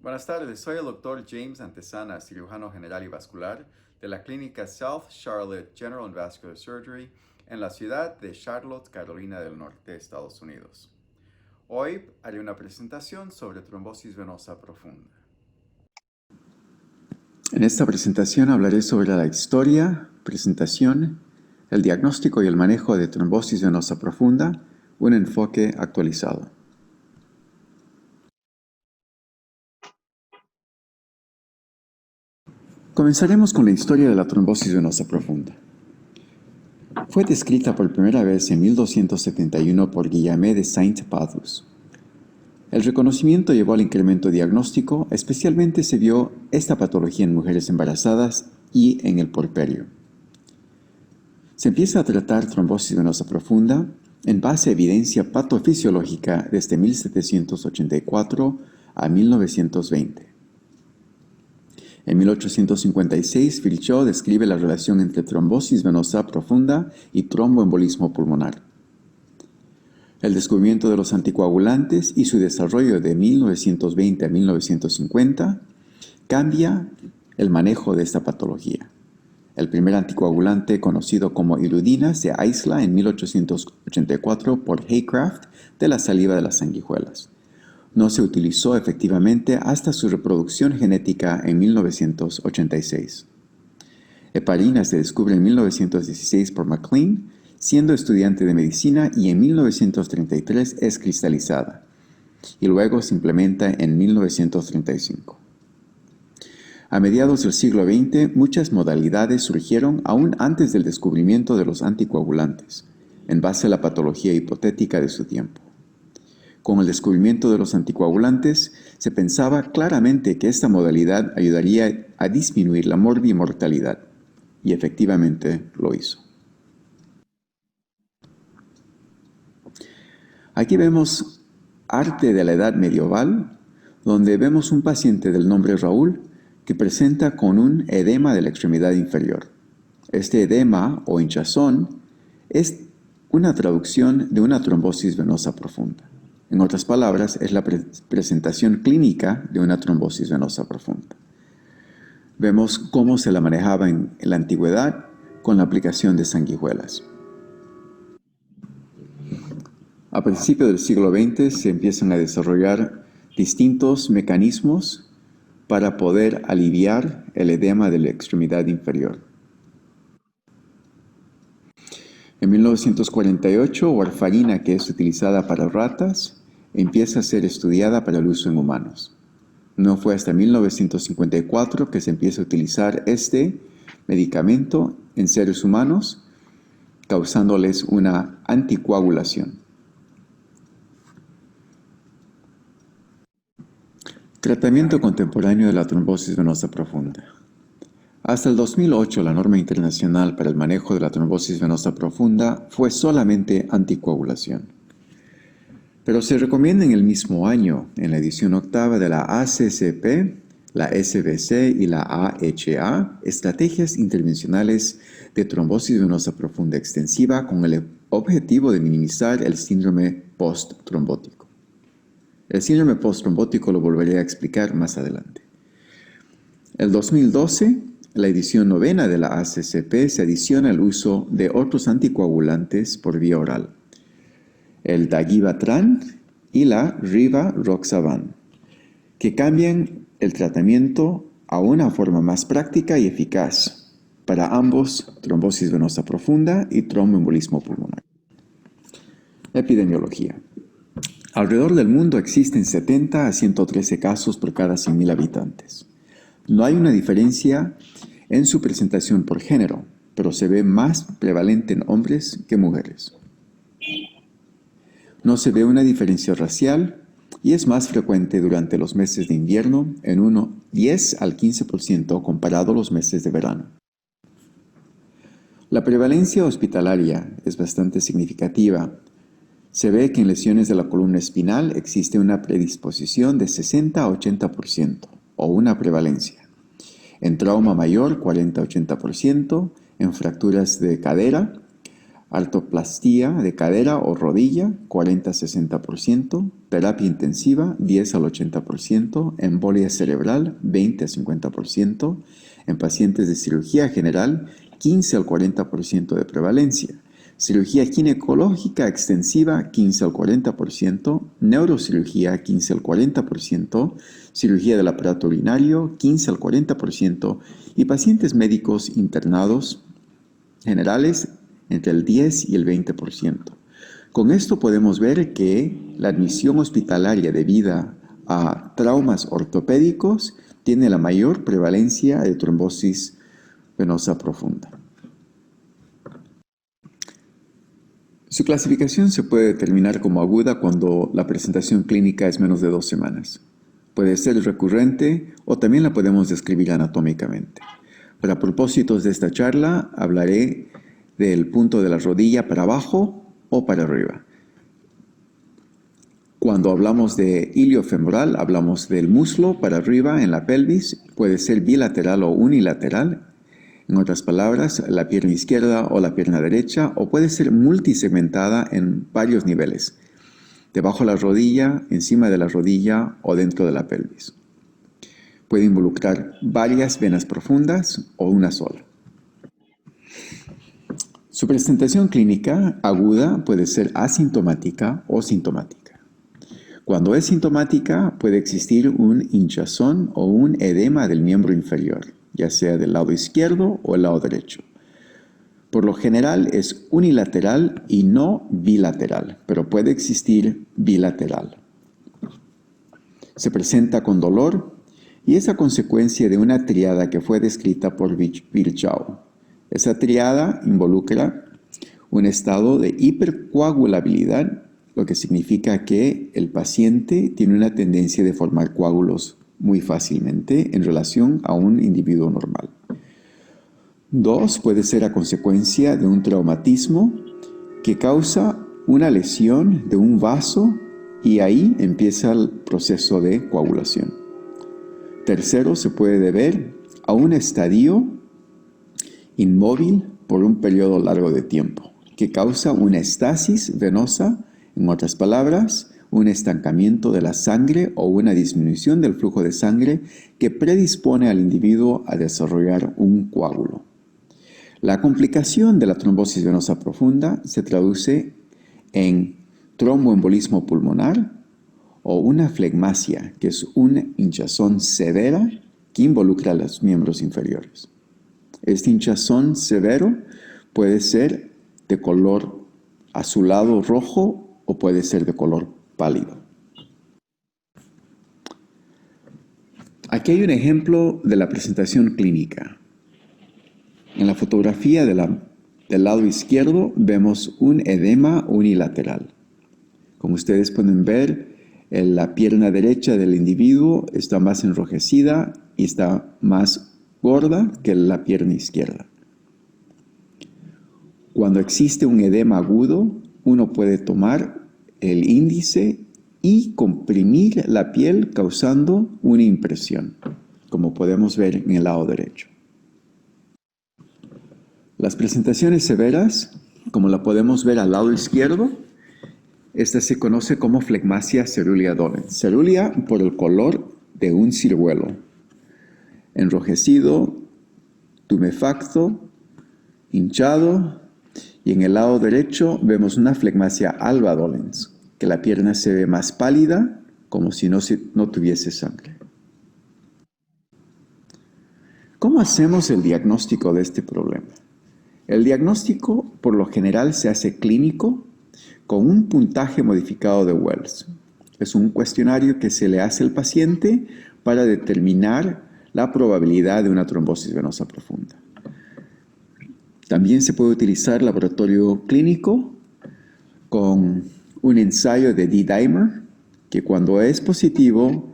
Buenas tardes, soy el doctor James Antesana, cirujano general y vascular de la clínica South Charlotte General and Vascular Surgery en la ciudad de Charlotte, Carolina del Norte, Estados Unidos. Hoy haré una presentación sobre trombosis venosa profunda. En esta presentación hablaré sobre la historia, presentación, el diagnóstico y el manejo de trombosis venosa profunda, un enfoque actualizado. Comenzaremos con la historia de la trombosis venosa profunda. Fue descrita por primera vez en 1271 por Guillaume de Saint-Pathus. El reconocimiento llevó al incremento diagnóstico, especialmente se vio esta patología en mujeres embarazadas y en el puerperio. Se empieza a tratar trombosis venosa profunda en base a evidencia patofisiológica desde 1784 a 1920. En 1856, Virchow describe la relación entre trombosis venosa profunda y tromboembolismo pulmonar. El descubrimiento de los anticoagulantes y su desarrollo de 1920 a 1950 cambia el manejo de esta patología. El primer anticoagulante, conocido como iludina, se aísla en 1884 por Haycraft de la saliva de las sanguijuelas. No se utilizó efectivamente hasta su reproducción genética en 1986. Heparina se descubre en 1916 por MacLean, siendo estudiante de medicina, y en 1933 es cristalizada, y luego se implementa en 1935. A mediados del siglo XX, muchas modalidades surgieron aún antes del descubrimiento de los anticoagulantes, en base a la patología hipotética de su tiempo. Con el descubrimiento de los anticoagulantes, se pensaba claramente que esta modalidad ayudaría a disminuir la morbimortalidad, y efectivamente lo hizo. Aquí vemos arte de la edad medieval, donde vemos un paciente del nombre Raúl que presenta con un edema de la extremidad inferior. Este edema o hinchazón es una traducción de una trombosis venosa profunda. En otras palabras, es la presentación clínica de una trombosis venosa profunda. Vemos cómo se la manejaba en la antigüedad con la aplicación de sanguijuelas. A principios del siglo XX se empiezan a desarrollar distintos mecanismos para poder aliviar el edema de la extremidad inferior. En 1948, warfarina, que es utilizada para ratas, empieza a ser estudiada para el uso en humanos. No fue hasta 1954 que se empieza a utilizar este medicamento en seres humanos, causándoles una anticoagulación. Tratamiento contemporáneo de la trombosis venosa profunda. Hasta el 2008, la norma internacional para el manejo de la trombosis venosa profunda fue solamente anticoagulación. Pero se recomienda en el mismo año, en la edición octava de la ACCP, la SBC y la AHA, estrategias intervencionales de trombosis venosa profunda extensiva con el objetivo de minimizar el síndrome post-trombótico. El síndrome post-trombótico lo volveré a explicar más adelante. El 2012, la edición novena de la ACCP se adiciona el uso de otros anticoagulantes por vía oral, el dagivatran y la rivaroxaban, que cambian el tratamiento a una forma más práctica y eficaz para ambos trombosis venosa profunda y tromboembolismo pulmonar. Epidemiología. Alrededor del mundo existen 70 a 113 casos por cada 100.000 habitantes. No hay una diferencia en su presentación por género, pero se ve más prevalente en hombres que mujeres. No se ve una diferencia racial y es más frecuente durante los meses de invierno, en un 10 al 15% comparado a los meses de verano. La prevalencia hospitalaria es bastante significativa. Se ve que en lesiones de la columna espinal existe una predisposición de 60 a 80% o una prevalencia. En trauma mayor, 40 a 80%, en fracturas de cadera, artroplastía de cadera o rodilla, 40-60%, terapia intensiva, 10 al 80%, embolia cerebral, 20 a 50%, en pacientes de cirugía general, 15 al 40% de prevalencia, cirugía ginecológica extensiva, 15 al 40%, neurocirugía, 15 al 40%, cirugía del aparato urinario, 15 al 40%, y pacientes médicos internados generales, entre el 10 y el 20%. Con esto podemos ver que la admisión hospitalaria debida a traumas ortopédicos tiene la mayor prevalencia de trombosis venosa profunda. Su clasificación se puede determinar como aguda cuando la presentación clínica es menos de 2 semanas. Puede ser recurrente o también la podemos describir anatómicamente. Para propósitos de esta charla, hablaré del punto de la rodilla para abajo o para arriba. Cuando hablamos de iliofemoral, hablamos del muslo para arriba en la pelvis, puede ser bilateral o unilateral. En otras palabras, la pierna izquierda o la pierna derecha, o puede ser multisegmentada en varios niveles, debajo de la rodilla, encima de la rodilla o dentro de la pelvis. Puede involucrar varias venas profundas o una sola. Su presentación clínica aguda puede ser asintomática o sintomática. Cuando es sintomática, puede existir un hinchazón o un edema del miembro inferior, ya sea del lado izquierdo o el lado derecho. Por lo general es unilateral y no bilateral, pero puede existir bilateral. Se presenta con dolor y es a consecuencia de una triada que fue descrita por Virchow. Esa triada involucra un estado de hipercoagulabilidad, lo que significa que el paciente tiene una tendencia de formar coágulos muy fácilmente en relación a un individuo normal. 2, puede ser a consecuencia de un traumatismo que causa una lesión de un vaso y ahí empieza el proceso de coagulación. Tercero, se puede deber a un estadio inmóvil por un periodo largo de tiempo, que causa una estasis venosa, en otras palabras, un estancamiento de la sangre o una disminución del flujo de sangre que predispone al individuo a desarrollar un coágulo. La complicación de la trombosis venosa profunda se traduce en tromboembolismo pulmonar o una flegmasia, que es una hinchazón severa que involucra a los miembros inferiores. Este hinchazón severo puede ser de color azulado rojo o puede ser de color pálido. Aquí hay un ejemplo de la presentación clínica. En la fotografía del lado izquierdo vemos un edema unilateral. Como ustedes pueden ver, la pierna derecha del individuo está más enrojecida y está más gorda que la pierna izquierda. Cuando existe un edema agudo, uno puede tomar el índice y comprimir la piel causando una impresión, como podemos ver en el lado derecho. Las presentaciones severas, como la podemos ver al lado izquierdo, esta se conoce como flegmasia cerulea dolens. Cerulea por el color de un ciruelo, enrojecido, tumefacto, hinchado, y en el lado derecho vemos una flegmasia alba dolens, que la pierna se ve más pálida, como si no tuviese sangre. ¿Cómo hacemos el diagnóstico de este problema? El diagnóstico por lo general se hace clínico con un puntaje modificado de Wells. Es un cuestionario que se le hace al paciente para determinar la probabilidad de una trombosis venosa profunda. También se puede utilizar laboratorio clínico con un ensayo de D-dimer que cuando es positivo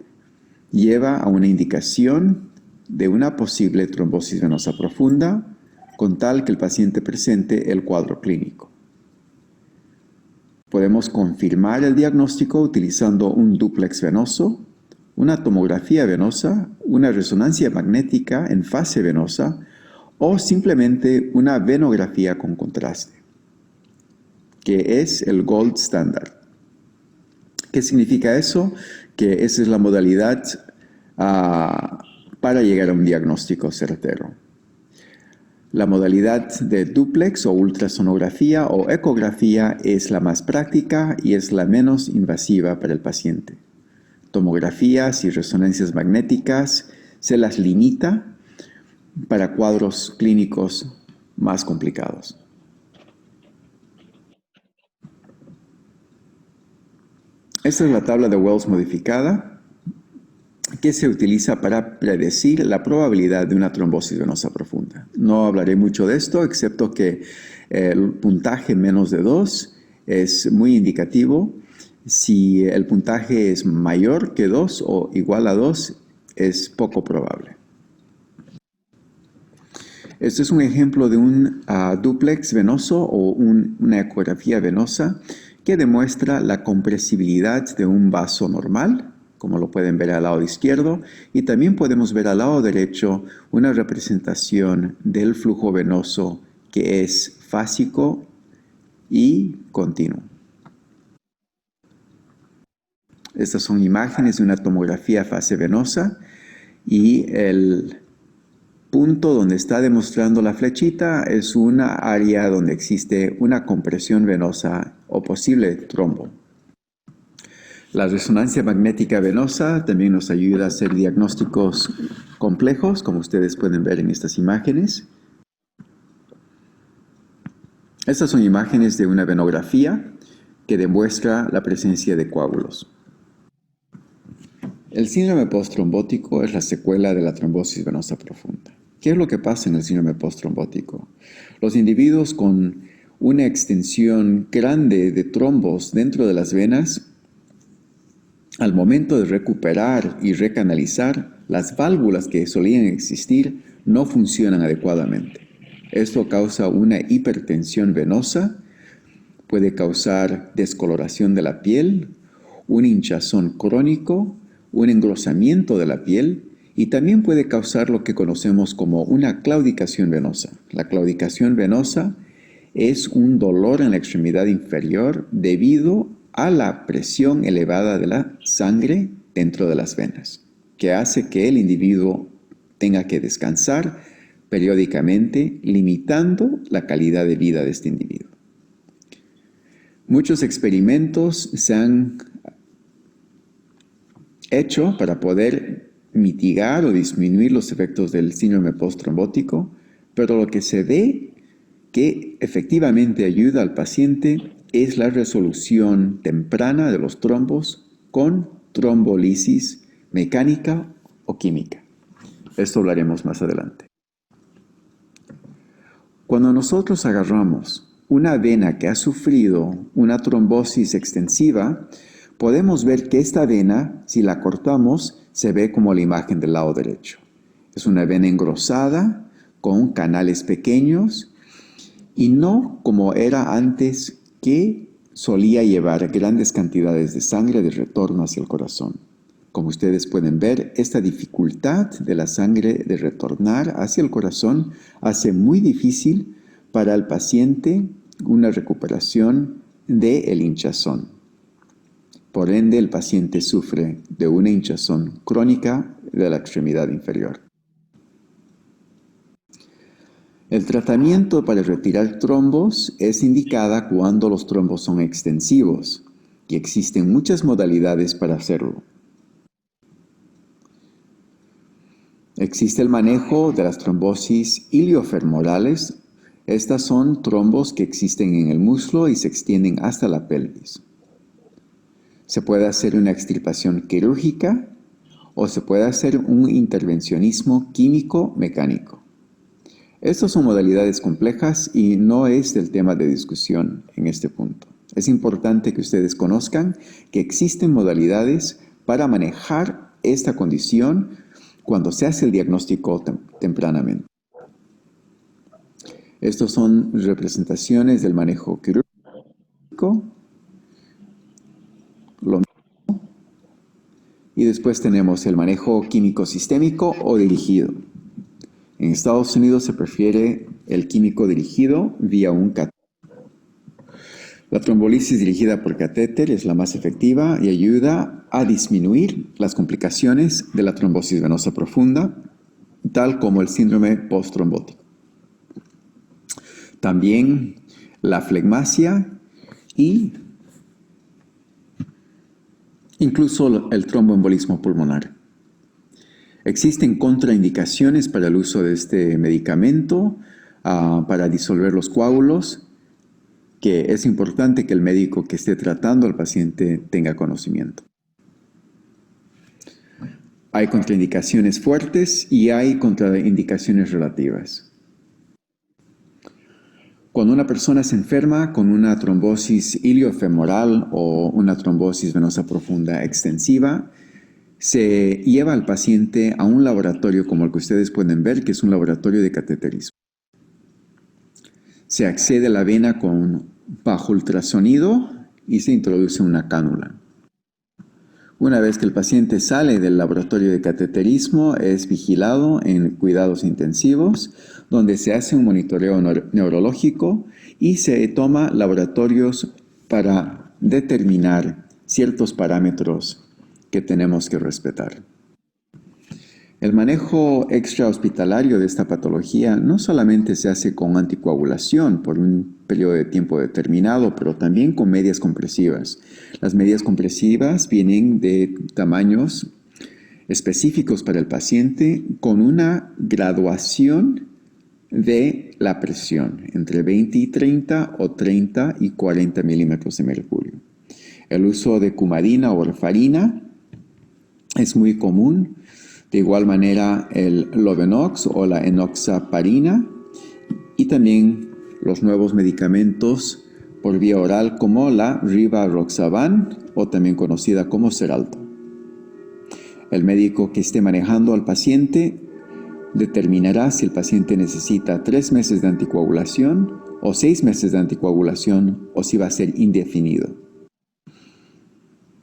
lleva a una indicación de una posible trombosis venosa profunda con tal que el paciente presente el cuadro clínico. Podemos confirmar el diagnóstico utilizando un dúplex venoso, una tomografía venosa, una resonancia magnética en fase venosa o simplemente una venografía con contraste. que es el gold standard. ¿Qué significa eso? Que esa es la modalidad para llegar a un diagnóstico certero. La modalidad de dúplex o ultrasonografía o ecografía es la más práctica y es la menos invasiva para el paciente. Tomografías y resonancias magnéticas se las limita para cuadros clínicos más complicados. Esta es la tabla de Wells modificada que se utiliza para predecir la probabilidad de una trombosis venosa profunda. No hablaré mucho de esto, excepto que el puntaje menos de 2 es muy indicativo. Si el puntaje es mayor que 2 o igual a 2, es poco probable. Este es un ejemplo de un dúplex venoso o una ecografía venosa que demuestra la compresibilidad de un vaso normal, como lo pueden ver al lado izquierdo, y también podemos ver al lado derecho una representación del flujo venoso que es fásico y continuo. Estas son imágenes de una tomografía fase venosa y el punto donde está demostrando la flechita es una área donde existe una compresión venosa o posible trombo. La resonancia magnética venosa también nos ayuda a hacer diagnósticos complejos, como ustedes pueden ver en estas imágenes. Estas son imágenes de una venografía que demuestra la presencia de coágulos. El síndrome postrombótico es la secuela de la trombosis venosa profunda. ¿Qué es lo que pasa en el síndrome postrombótico? Los individuos con una extensión grande de trombos dentro de las venas, al momento de recuperar y recanalizar, las válvulas que solían existir no funcionan adecuadamente. Esto causa una hipertensión venosa, puede causar descoloración de la piel, un hinchazón crónico, un engrosamiento de la piel y también puede causar lo que conocemos como una claudicación venosa. La claudicación venosa es un dolor en la extremidad inferior debido a la presión elevada de la sangre dentro de las venas, que hace que el individuo tenga que descansar periódicamente, limitando la calidad de vida de este individuo. Muchos experimentos se han hecho para poder mitigar o disminuir los efectos del síndrome postrombótico, pero lo que se ve que efectivamente ayuda al paciente es la resolución temprana de los trombos con trombolisis mecánica o química. Esto hablaremos más adelante. Cuando nosotros agarramos una vena que ha sufrido una trombosis extensiva, podemos ver que esta vena, si la cortamos, se ve como la imagen del lado derecho. Es una vena engrosada, con canales pequeños, y no como era antes, que solía llevar grandes cantidades de sangre de retorno hacia el corazón. Como ustedes pueden ver, esta dificultad de la sangre de retornar hacia el corazón hace muy difícil para el paciente una recuperación del hinchazón. Por ende, el paciente sufre de una hinchazón crónica de la extremidad inferior. El tratamiento para retirar trombos es indicada cuando los trombos son extensivos y existen muchas modalidades para hacerlo. Existe el manejo de las trombosis iliofemorales. Estas son trombos que existen en el muslo y se extienden hasta la pelvis. Se puede hacer una extirpación quirúrgica o se puede hacer un intervencionismo químico-mecánico. Estas son modalidades complejas y no es el tema de discusión en este punto. Es importante que ustedes conozcan que existen modalidades para manejar esta condición cuando se hace el diagnóstico tempranamente. Estas son representaciones del manejo quirúrgico. Y después tenemos el manejo químico sistémico o dirigido. En Estados Unidos se prefiere el químico dirigido vía un catéter. La trombolisis dirigida por catéter es la más efectiva y ayuda a disminuir las complicaciones de la trombosis venosa profunda, tal como el síndrome posttrombótico. También la flegmasia y incluso el tromboembolismo pulmonar. Existen contraindicaciones para el uso de este medicamento para disolver los coágulos, que es importante que el médico que esté tratando al paciente tenga conocimiento. Hay contraindicaciones fuertes y hay contraindicaciones relativas. Cuando una persona se enferma con una trombosis iliofemoral o una trombosis venosa profunda extensiva, se lleva al paciente a un laboratorio como el que ustedes pueden ver, que es un laboratorio de cateterismo. Se accede a la vena bajo ultrasonido y se introduce una cánula. Una vez que el paciente sale del laboratorio de cateterismo, es vigilado en cuidados intensivos, donde se hace un monitoreo neurológico y se toma laboratorios para determinar ciertos parámetros que tenemos que respetar. El manejo extrahospitalario de esta patología no solamente se hace con anticoagulación por un periodo de tiempo determinado, pero también con medias compresivas. Las medias compresivas vienen de tamaños específicos para el paciente con una graduación de la presión entre 20 y 30 o 30 y 40 milímetros de mercurio. El uso de cumarina o warfarina es muy común. De igual manera, el Lovenox o la enoxaparina y también los nuevos medicamentos por vía oral como la Rivaroxaban o también conocida como Xarelto. El médico que esté manejando al paciente determinará si el paciente necesita 3 meses de anticoagulación o 6 meses de anticoagulación o si va a ser indefinido.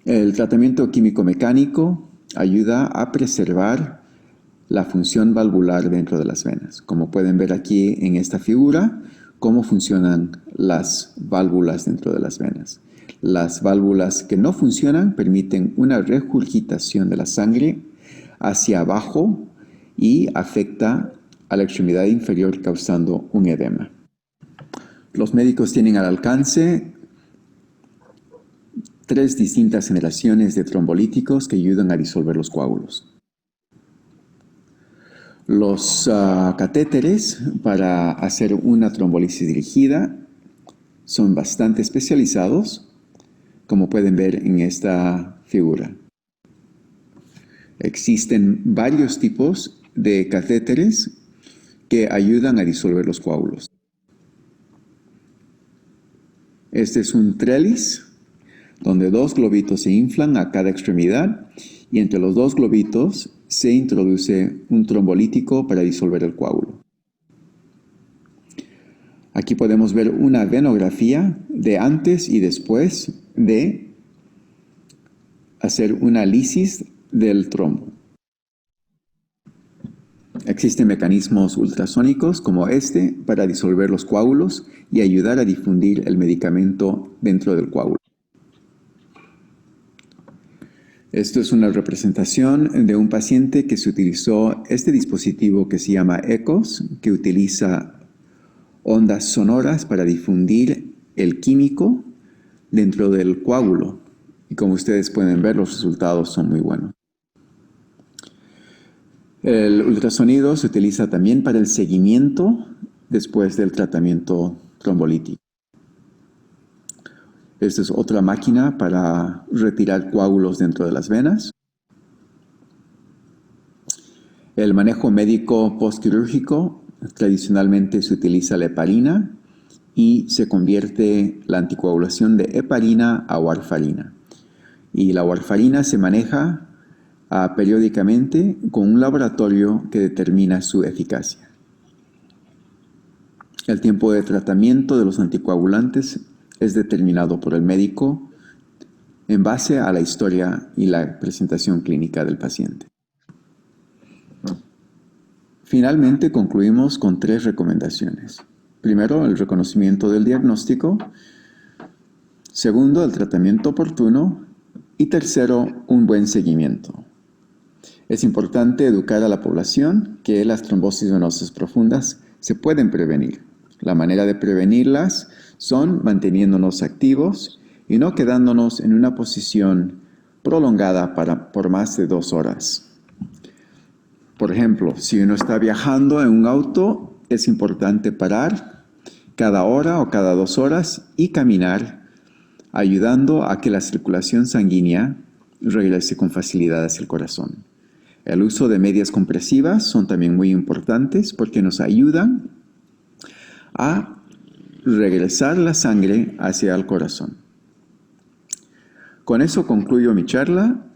El tratamiento químico-mecánico ayuda a preservar la función valvular dentro de las venas. Como pueden ver aquí en esta figura, cómo funcionan las válvulas dentro de las venas. Las válvulas que no funcionan permiten una regurgitación de la sangre hacia abajo y afecta a la extremidad inferior causando un edema. Los médicos tienen al alcance 3 distintas generaciones de trombolíticos que ayudan a disolver los coágulos. Los catéteres para hacer una trombolisis dirigida son bastante especializados, como pueden ver en esta figura. Existen varios tipos de catéteres que ayudan a disolver los coágulos. Este es un trellis donde 2 globitos se inflan a cada extremidad y entre los 2 globitos se introduce un trombolítico para disolver el coágulo. Aquí podemos ver una venografía de antes y después de hacer una lisis del trombo. Existen mecanismos ultrasónicos como este para disolver los coágulos y ayudar a difundir el medicamento dentro del coágulo. Esto es una representación de un paciente que se utilizó este dispositivo que se llama ECOS, que utiliza ondas sonoras para difundir el químico dentro del coágulo. Y como ustedes pueden ver, los resultados son muy buenos. El ultrasonido se utiliza también para el seguimiento después del tratamiento trombolítico. Esta es otra máquina para retirar coágulos dentro de las venas. El manejo médico postquirúrgico, tradicionalmente se utiliza la heparina y se convierte la anticoagulación de heparina a warfarina. Y la warfarina se maneja periódicamente con un laboratorio que determina su eficacia. El tiempo de tratamiento de los anticoagulantes es determinado por el médico en base a la historia y la presentación clínica del paciente. Finalmente, concluimos con 3 recomendaciones. Primero, el reconocimiento del diagnóstico. Segundo, el tratamiento oportuno. Y tercero, un buen seguimiento. Es importante educar a la población que las trombosis venosas profundas se pueden prevenir. La manera de prevenirlas son manteniéndonos activos y no quedándonos en una posición prolongada por más de 2 horas. Por ejemplo, si uno está viajando en un auto, es importante parar cada hora o cada 2 horas y caminar, ayudando a que la circulación sanguínea regrese con facilidad hacia el corazón. El uso de medias compresivas son también muy importantes porque nos ayudan a regresar la sangre hacia el corazón. Con eso concluyo mi charla.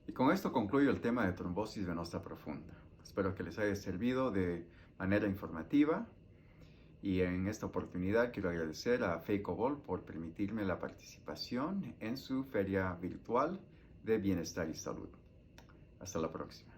Y con esto concluyo el tema de trombosis venosa profunda. Espero que les haya servido de manera informativa y en esta oportunidad quiero agradecer a FEICOBOL por permitirme la participación en su feria virtual de bienestar y salud. Hasta la próxima.